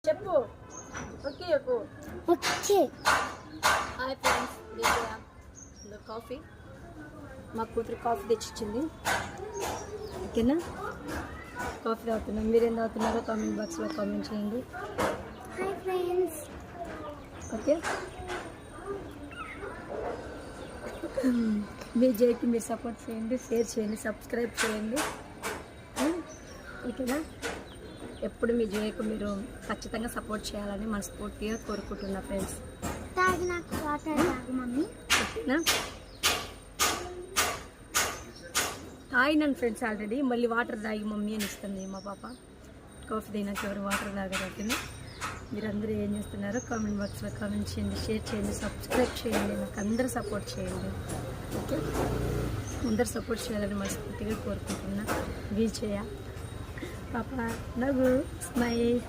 చెప్పు. ఓకే చెప్పు. Okay. Hi friends, విజయ coffee. మా కూతురు కాఫీ తెచ్చిచ్చింది. ఓకేనా, కాఫీ తాగుతున్నాం. మీరేం తాగుతున్నారో కామెంట్ బాక్స్లో కామెంట్ చేయండి. Hi friends. ఓకే, విజయ్కి మీరు సపోర్ట్ చేయండి, షేర్ చేయండి, సబ్స్క్రైబ్ చేయండి. ఓకేనా, ఎప్పుడు మీ జయకు మీరు ఖచ్చితంగా సపోర్ట్ చేయాలని మనస్ఫూర్తిగా కోరుకుంటున్నా ఫ్రెండ్స్. నాకు వాటర్ తాగు మమ్మీ. ఓకేనా, తాగినాను ఫ్రెండ్స్ ఆల్రెడీ. మళ్ళీ వాటర్ తాగి మమ్మీ అని ఇస్తుంది మా పాప. కాఫీ తాగినాక ఎవరు వాటర్ తాగరు. మీరందరూ ఏం చేస్తున్నారో కామెంట్ బాక్స్లో కామెంట్ చేయండి, షేర్ చేయండి, సబ్స్క్రైబ్ చేయండి. నాకు అందరూ సపోర్ట్ చేయండి. ఓకే, అందరు సపోర్ట్ చేయాలని మనస్ఫూర్తిగా కోరుకుంటున్నా. విజయ పాప నవ్వు, స్మైల్.